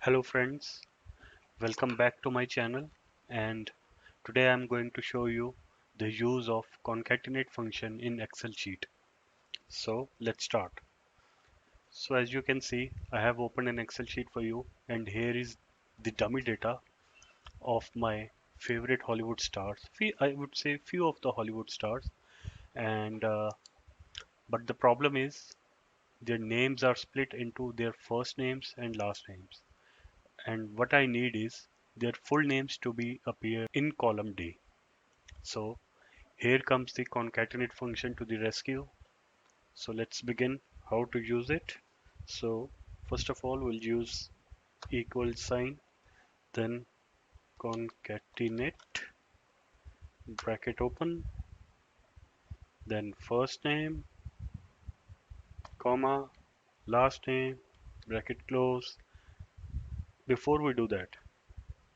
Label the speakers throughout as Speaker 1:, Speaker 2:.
Speaker 1: Hello friends, welcome back to my channel, and today I'm going to show you the use of concatenate function in Excel sheet. So let's start. So as you can see, I have opened an Excel sheet for you, and here is the dummy data of my favorite Hollywood stars. I would say few of the Hollywood stars, and but the problem is their names are split into their first names and last names. And what I need is their full names to be appear in column D. So here comes the concatenate function to the rescue. So let's begin how to use it. So first of all, we'll use equal sign, then concatenate, bracket open, then first name, comma, last name, bracket close. Before we do that,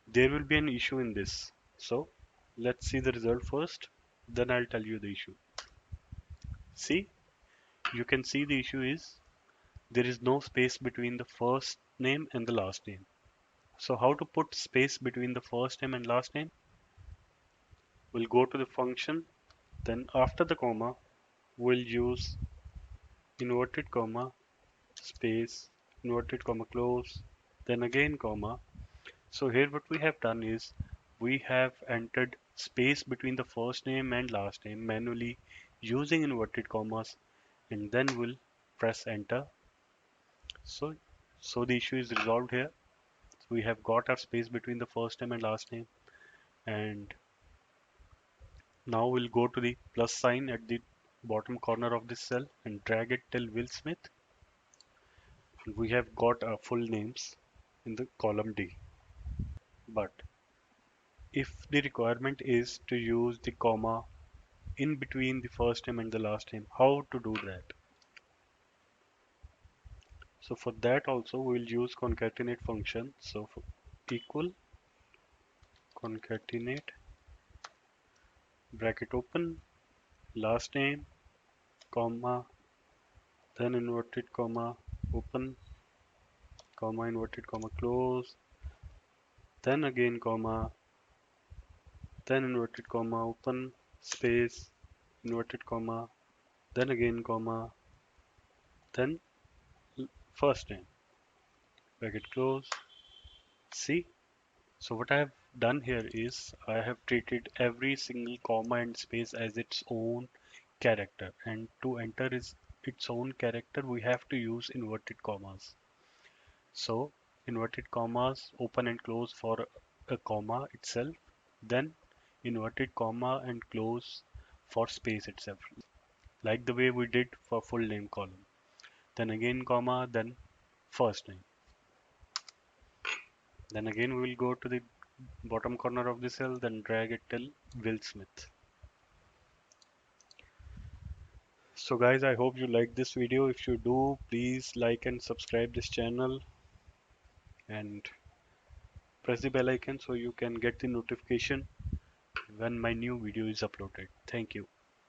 Speaker 1: there will be an issue in this. So let's see the result first, then I'll tell you the issue. See, you can see the issue is there is no space between the first name and the last name. So how to put space between the first name and last name? We'll go to the function, then after the comma, we'll use inverted comma, space, inverted comma close, then again comma. So here what we have done is we have entered space between the first name and last name manually using inverted commas, and then we'll press enter. So, so the issue is resolved here. We have got our space between the first name and last name, and now we'll go to the plus sign at the bottom corner of this cell and drag it till Will Smith. We have got our full names in the column D. But if the requirement is to use the comma in between the first name and the last name, how to do that? So for that also we'll use concatenate function. So for equal concatenate, bracket open, last name, comma, then inverted comma, open, comma, inverted comma, close, then again comma, then inverted comma, open, space, inverted comma, then again comma, then first name, bracket close. See? So what I have done here is I have treated every single comma and space as its own character, and to enter its own character we have to use inverted commas. So inverted commas open and close for a comma itself, then inverted comma and close for space itself, like the way we did for full name column. Then again comma, then first name. Then again we will go to the bottom corner of the cell, then drag it till Will Smith. So guys, I hope you like this video. If you do, please like and subscribe this channel and press the bell icon so you can get the notification when my new video is uploaded. Thank you.